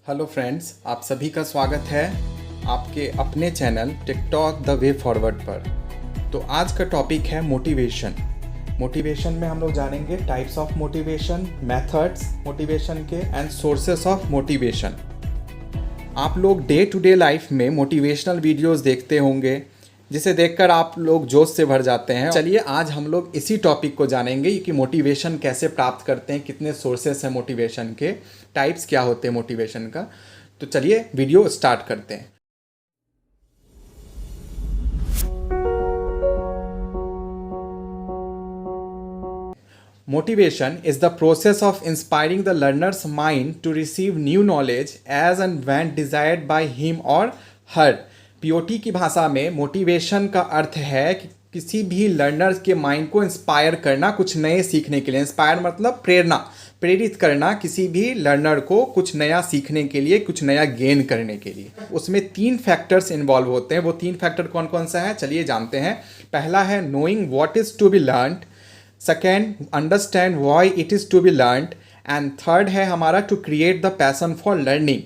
Hello friends, आप सभी का स्वागत है आपके अपने channel TikTok the way forward पर। तो आज का टॉपिक है मोटिवेशन। मोटिवेशन में हम लोग जानेंगे types of motivation, methods motivation के एंड सोर्सेस ऑफ मोटिवेशन। आप लोग डे टू डे लाइफ में मोटिवेशनल वीडियोस देखते होंगे जिसे देखकर आप लोग जोश से भर जाते हैं। चलिए आज हम लोग इसी टॉपिक को जानेंगे कि मोटिवेशन कैसे प्राप्त करते हैं, कितने सोर्सेस हैं मोटिवेशन के, टाइप्स क्या होते हैं मोटिवेशन का। तो चलिए वीडियो स्टार्ट करते हैं। Motivation is the process of inspiring the learner's mind to receive new knowledge as and when desired by him or her। POT की भाषा में मोटिवेशन का अर्थ है कि किसी भी लर्नर के माइंड को इंस्पायर करना कुछ नए सीखने के लिए। इंस्पायर मतलब प्रेरणा, प्रेरित करना किसी भी लर्नर को कुछ नया सीखने के लिए, कुछ नया गेन करने के लिए। उसमें 3 फैक्टर्स इन्वॉल्व होते हैं। वो 3 फैक्टर कौन कौन सा है चलिए जानते हैं। पहला है knowing what is to be learned, second understand why it is to be learned, and third है हमारा to create the passion for learning.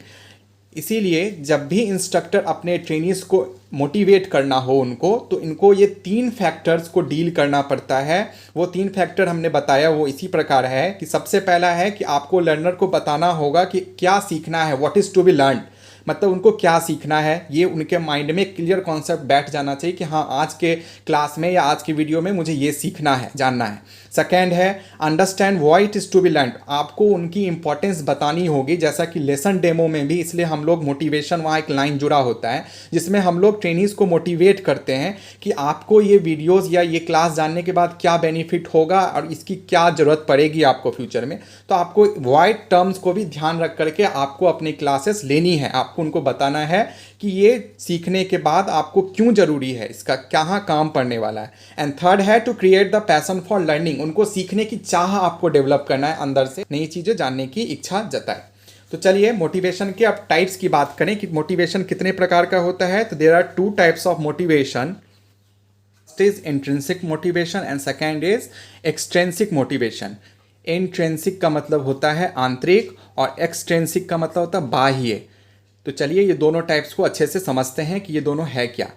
इसीलिए जब भी इंस्ट्रक्टर अपने ट्रेनीज को मोटिवेट करना हो उनको, तो इनको ये 3 फैक्टर्स को डील करना पड़ता है। वो 3 फैक्टर हमने बताया वो इसी प्रकार है कि सबसे पहला है कि आपको लर्नर को बताना होगा कि क्या सीखना है, what is to be learn, मतलब उनको क्या सीखना है। ये उनके माइंड में क्लियर कॉन्सेप्ट बैठ जाना चाहिए कि हाँ आज के क्लास में या आज की वीडियो में मुझे ये सीखना है, जानना है। सेकेंड है understand why it is to be learn, आपको उनकी इंपॉर्टेंस बतानी होगी, जैसा कि लेसन डेमो में भी। इसलिए हम लोग मोटिवेशन, वहाँ एक लाइन जुड़ा होता है जिसमें हम लोग ट्रेनीज को मोटिवेट करते हैं कि आपको ये वीडियोज़ या ये क्लास जानने के बाद क्या बेनिफिट होगा और इसकी क्या ज़रूरत पड़ेगी आपको फ्यूचर में। तो आपको वाइड टर्म्स को भी ध्यान रख करके आपको अपनी क्लासेस लेनी है। आपको उनको बताना है कि ये सीखने के बाद आपको क्यों ज़रूरी है, इसका कहाँ काम पड़ने वाला है। एंड थर्ड है to create the passion for learning, उनको सीखने की चाह आपको डेवलप करना है, अंदर से नई चीज़ें जानने की इच्छा जताए। तो चलिए मोटिवेशन के अब टाइप्स की बात करें कि मोटिवेशन कितने प्रकार का होता है। तो there are 2 types of motivation. First is intrinsic motivation and second is extrinsic motivation. Intrinsic का मतलब होता है आंतरिक और एक्सट्रिंसिक का मतलब होता है बाह्य। तो चलिए ये दोनों टाइप्स को अच्छे से समझते हैं कि ये दोनों है क्या।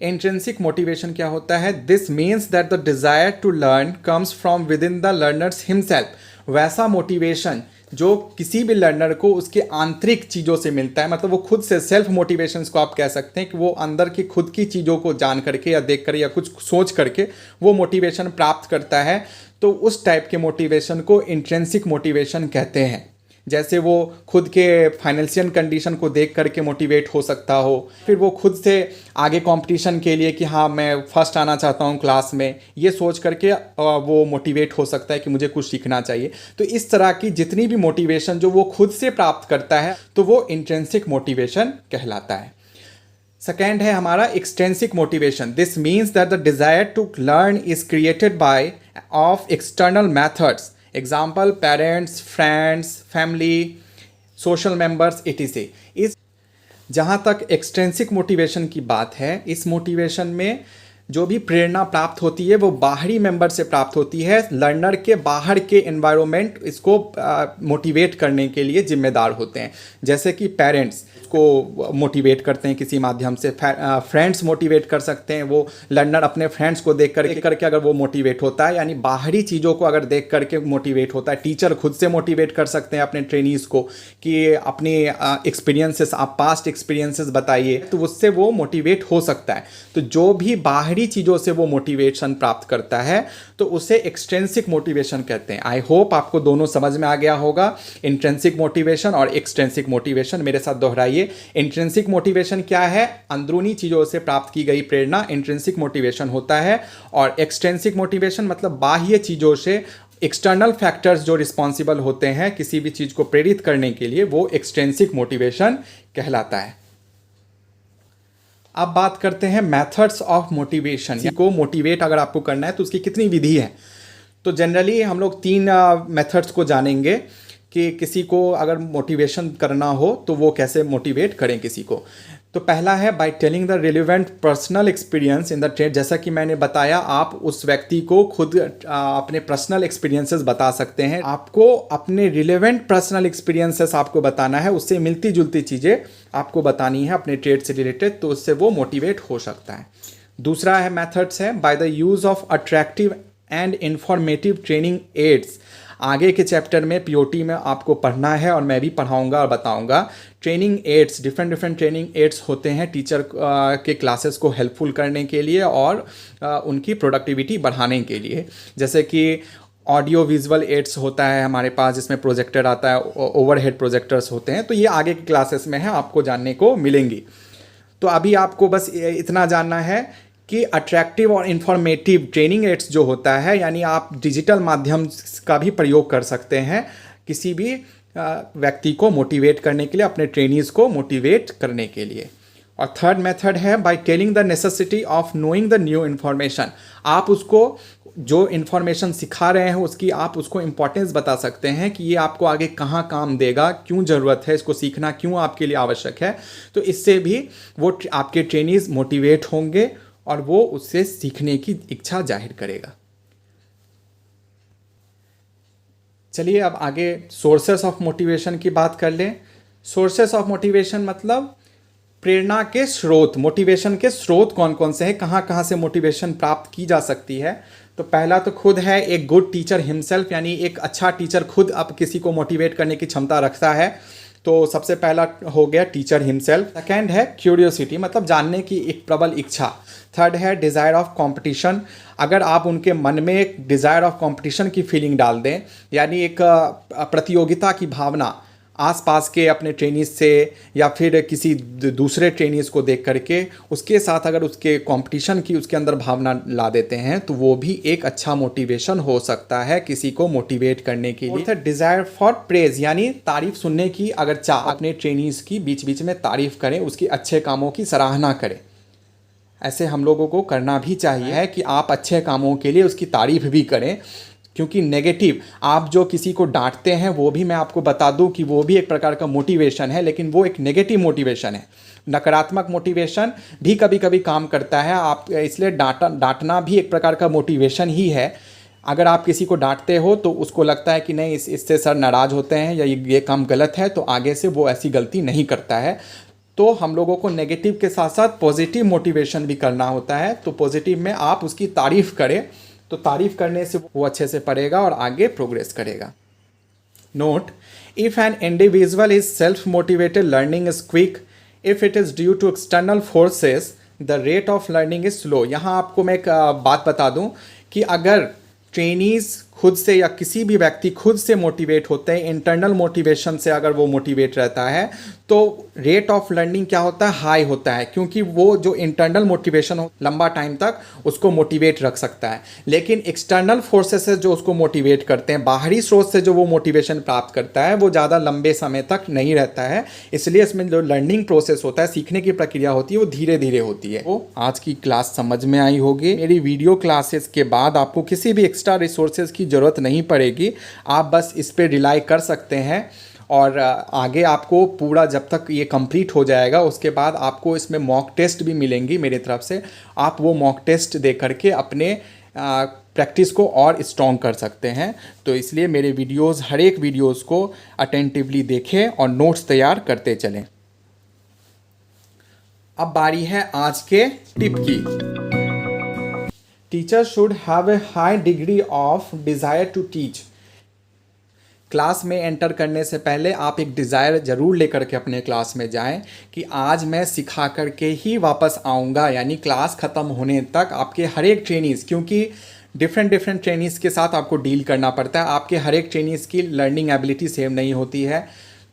इंट्रिंसिक मोटिवेशन क्या होता है? This means that the desire to learn comes from within the learners himself. वैसा मोटिवेशन जो किसी भी लर्नर को उसके आंतरिक चीज़ों से मिलता है, मतलब वो खुद से, सेल्फ मोटिवेशन को आप कह सकते हैं कि वो अंदर की खुद की चीज़ों को जान करके या देख कर या कुछ सोच करके वो मोटिवेशन प्राप्त करता है। तो उस टाइप के मोटिवेशन को इंट्रिंसिक मोटिवेशन कहते हैं। जैसे वो खुद के फाइनेंशियल कंडीशन को देख करके मोटिवेट हो सकता हो, फिर वो खुद से आगे कंपटीशन के लिए कि हाँ मैं फर्स्ट आना चाहता हूँ क्लास में, ये सोच करके वो मोटिवेट हो सकता है कि मुझे कुछ सीखना चाहिए। तो इस तरह की जितनी भी मोटिवेशन जो वो खुद से प्राप्त करता है तो वो इंट्रिंसिक मोटिवेशन कहलाता है। सेकेंड है हमारा extrinsic motivation. This means that the desire to learn is created by of external methods, example parents, friends, family, social members etc। इस जहाँ तक एक्सट्रिंसिक मोटिवेशन की बात है, इस मोटिवेशन में जो भी प्रेरणा प्राप्त होती है वो बाहरी मेंबर से प्राप्त होती है। लर्नर के बाहर के एनवायरनमेंट इसको मोटिवेट करने के लिए जिम्मेदार होते हैं। जैसे कि पेरेंट्स को मोटिवेट करते हैं किसी माध्यम से, फ्रेंड्स मोटिवेट कर सकते हैं, वो लर्नर अपने फ्रेंड्स को देख करके अगर वो मोटिवेट होता है, यानी बाहरी चीज़ों को अगर देख करके मोटिवेट होता है। टीचर खुद से मोटिवेट कर सकते हैं अपने ट्रेनीज़ को कि अपनी एक्सपीरियंसेस, आप पास्ट एक्सपीरियंसेस बताइए, तो उससे वो मोटिवेट हो सकता है। तो जो भी बाहरी चीज़ों से वो मोटिवेशन प्राप्त करता है तो उसे एक्सट्रिंसिक मोटिवेशन कहते हैं। आई होप आपको दोनों समझ में आ गया होगा, इंट्रिंसिक मोटिवेशन और एक्सट्रिंसिक मोटिवेशन। मेरे साथ दोहराइए। इंट्रिंसिक मोटिवेशन क्या है? अंदरूनी चीज़ों से प्राप्त की गई प्रेरणा इंट्रिंसिक मोटिवेशन होता है। और एक्सट्रिंसिक मोटिवेशन मतलब बाह्य चीज़ों से, एक्सटर्नल फैक्टर्स जो रिस्पॉन्सिबल होते हैं किसी भी चीज़ को प्रेरित करने के लिए, वो एक्सट्रिंसिक मोटिवेशन कहलाता है। अब बात करते हैं मेथड्स ऑफ मोटिवेशन। किसी को मोटिवेट अगर आपको करना है तो उसकी कितनी विधि है। तो जनरली हम लोग 3 मेथड्स को जानेंगे कि किसी को अगर मोटिवेशन करना हो तो वो कैसे मोटिवेट करें किसी को। तो पहला है by telling the relevant personal experience in the trade. जैसा कि मैंने बताया, आप उस व्यक्ति को खुद अपने पर्सनल एक्सपीरियंसेस बता सकते हैं। आपको अपने रिलेवेंट पर्सनल एक्सपीरियंसेस आपको बताना है, उससे मिलती जुलती चीज़ें आपको बतानी है अपने ट्रेड से रिलेटेड, तो उससे वो मोटिवेट हो सकता है। दूसरा है मेथड्स है by the use of attractive and informative training aids. आगे के चैप्टर में पीओटी में आपको पढ़ना है और मैं भी पढ़ाऊंगा और बताऊंगा। Training aids, different training aids होते हैं टीचर के क्लासेस को हेल्पफुल करने के लिए और उनकी प्रोडक्टिविटी बढ़ाने के लिए। जैसे कि ऑडियो विजुअल एड्स होता है हमारे पास, जिसमें प्रोजेक्टर आता है, ओवरहेड प्रोजेक्टर्स होते हैं। तो ये आगे की क्लासेस में है, आपको जानने को मिलेंगी। तो अभी आपको बस इतना जानना है कि अट्रैक्टिव और इन्फॉर्मेटिव ट्रेनिंग एड्स जो होता है, यानी आप डिजिटल माध्यम का भी प्रयोग कर सकते हैं किसी भी व्यक्ति को मोटिवेट करने के लिए, अपने ट्रेनीज़ को मोटिवेट करने के लिए। और थर्ड मेथड है by telling the necessity of knowing the new information. आप उसको जो इन्फॉर्मेशन सिखा रहे हैं उसकी आप उसको इम्पोर्टेंस बता सकते हैं कि ये आपको आगे कहाँ काम देगा, क्यों ज़रूरत है इसको सीखना, क्यों आपके लिए आवश्यक है। तो इससे भी वो आपके ट्रेनीज़ मोटिवेट होंगे और वो उससे सीखने की इच्छा जाहिर करेगा। चलिए अब आगे सोर्सेस ऑफ मोटिवेशन की बात कर लें। सोर्सेस ऑफ मोटिवेशन मतलब प्रेरणा के स्रोत, मोटिवेशन के स्रोत कौन कौन से हैं, कहाँ कहाँ से मोटिवेशन प्राप्त की जा सकती है। तो पहला तो खुद है एक गुड टीचर हिमसेल्फ, यानी एक अच्छा टीचर खुद अब किसी को मोटिवेट करने की क्षमता रखता है। तो सबसे पहला हो गया टीचर हिमसेल्फ। सेकेंड है क्यूरियोसिटी, मतलब जानने की एक प्रबल इच्छा। थर्ड है डिज़ायर ऑफ कंपटीशन। अगर आप उनके मन में एक डिज़ायर ऑफ कंपटीशन की फीलिंग डाल दें, यानी एक प्रतियोगिता की भावना आसपास के अपने ट्रेनीज से या फिर किसी दूसरे ट्रेनीज को देख करके उसके साथ अगर उसके कंपटीशन की उसके अंदर भावना ला देते हैं, तो वो भी एक अच्छा मोटिवेशन हो सकता है किसी को मोटिवेट करने के लिए। डिज़ायर फॉर प्रेज, यानी तारीफ सुनने की अगर चाह, अपने ट्रेनीज की बीच बीच में तारीफ करें, उसके अच्छे कामों की सराहना करें। ऐसे हम लोगों को करना भी चाहिए कि आप अच्छे कामों के लिए उसकी तारीफ भी करें, क्योंकि नेगेटिव आप जो किसी को डांटते हैं वो भी मैं आपको बता दूं कि वो भी एक प्रकार का मोटिवेशन है, लेकिन वो एक नेगेटिव मोटिवेशन है। नकारात्मक मोटिवेशन भी कभी कभी काम करता है, आप इसलिए डांटना भी एक प्रकार का मोटिवेशन ही है। अगर आप किसी को डांटते हो तो उसको लगता है कि नहीं, इससे सर नाराज़ होते हैं या ये काम गलत है, तो आगे से वो ऐसी गलती नहीं करता है। तो हम लोगों को नेगेटिव के साथ साथ पॉजिटिव मोटिवेशन भी करना होता है। तो पॉजिटिव में आप उसकी तारीफ़ करें, तो तारीफ़ करने से वो अच्छे से पढ़ेगा और आगे प्रोग्रेस करेगा। Note, if an individual is self motivated, learning is quick. If it is due to external forces, the rate of learning is slow. यहाँ आपको मैं एक बात बता दूँ कि अगर ट्रेनीज़ खुद से या किसी भी व्यक्ति खुद से मोटिवेट होते हैं, इंटरनल मोटिवेशन से अगर वो मोटिवेट रहता है, तो रेट ऑफ लर्निंग क्या होता है, हाई होता है, क्योंकि वो जो इंटरनल मोटिवेशन हो लंबा टाइम तक उसको मोटिवेट रख सकता है। लेकिन एक्सटर्नल फोर्सेस से जो उसको मोटिवेट करते हैं, बाहरी स्रोत से जो वो मोटिवेशन प्राप्त करता है, वो ज़्यादा लंबे समय तक नहीं रहता है। इसलिए इसमें जो लर्निंग प्रोसेस होता है, सीखने की प्रक्रिया होती है, वो धीरे धीरे होती है। वो आज की क्लास समझ में आई होगी। मेरी वीडियो क्लासेस के बाद आपको किसी भी एक्स्ट्रा रिसोर्सेज की ज़रूरत नहीं पड़ेगी, आप बस इस पर रिलाई कर सकते हैं। और आगे आपको पूरा जब तक ये कंप्लीट हो जाएगा, उसके बाद आपको इसमें मॉक टेस्ट भी मिलेंगी मेरी तरफ से। आप वो मॉक टेस्ट दे करके अपने प्रैक्टिस को और स्ट्रॉन्ग कर सकते हैं। तो इसलिए मेरे वीडियोस, हर एक वीडियोस को अटेंटिवली देखें और नोट्स तैयार करते चलें। अब बारी है आज के टिप की। Teacher should have a high degree of desire to teach. Class में एंटर करने से पहले आप एक डिज़ायर ज़रूर लेकर के अपने क्लास में जाएं कि आज मैं सिखा करके ही वापस आऊँगा, यानी क्लास ख़त्म होने तक आपके हर एक ट्रेनीज़, क्योंकि डिफरेंट ट्रेनीज़ के साथ आपको डील करना पड़ता है, आपके हर एक ट्रेनीज़ की लर्निंग एबिलिटी सेम नहीं होती है।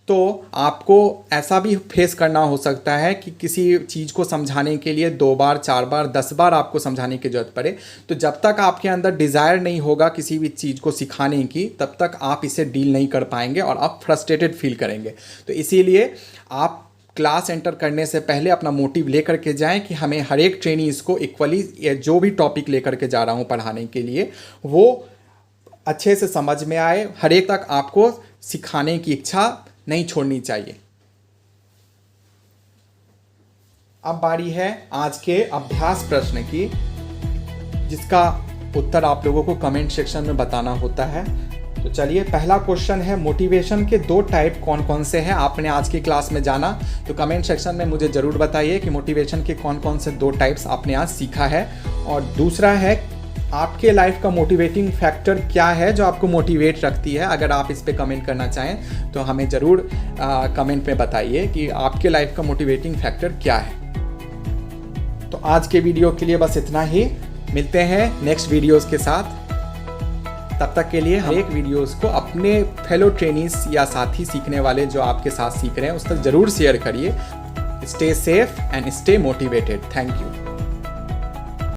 तो आपको ऐसा भी फेस करना हो सकता है कि किसी चीज़ को समझाने के लिए 2 बार 4 बार 10 बार आपको समझाने की ज़रूरत पड़े। तो जब तक आपके अंदर डिज़ायर नहीं होगा किसी भी चीज़ को सिखाने की, तब तक आप इसे डील नहीं कर पाएंगे और आप फ्रस्ट्रेटेड फील करेंगे। तो इसीलिए आप क्लास एंटर करने से पहले अपना मोटिव लेकर के जाएं कि हमें हर एक ट्रेनीज़ को इक्वली, जो भी टॉपिक लेकर के जा रहा हूँ पढ़ाने के लिए, वो अच्छे से समझ में आए, हर एक तक आपको सिखाने की इच्छा नहीं छोड़नी चाहिए। अब बारी है आज के अभ्यास प्रश्न की, जिसका उत्तर आप लोगों को कमेंट सेक्शन में बताना होता है। तो चलिए, पहला क्वेश्चन है, मोटिवेशन के 2 टाइप कौन कौन से हैं? आपने आज की क्लास में जाना तो कमेंट सेक्शन में मुझे ज़रूर बताइए कि मोटिवेशन के कौन कौन से 2 टाइप्स आपने आज सीखा है। और दूसरा है, आपके लाइफ का मोटिवेटिंग फैक्टर क्या है जो आपको मोटिवेट रखती है? अगर आप इस पे कमेंट करना चाहें तो हमें ज़रूर कमेंट में बताइए कि आपके लाइफ का मोटिवेटिंग फैक्टर क्या है। तो आज के वीडियो के लिए बस इतना ही। मिलते हैं नेक्स्ट वीडियोस के साथ। तब तक के लिए हर एक वीडियोस को अपने फेलो ट्रेनीज या साथी सीखने वाले जो आपके साथ सीख रहे हैं उस तक ज़रूर शेयर करिए। Stay safe and stay motivated. Thank you.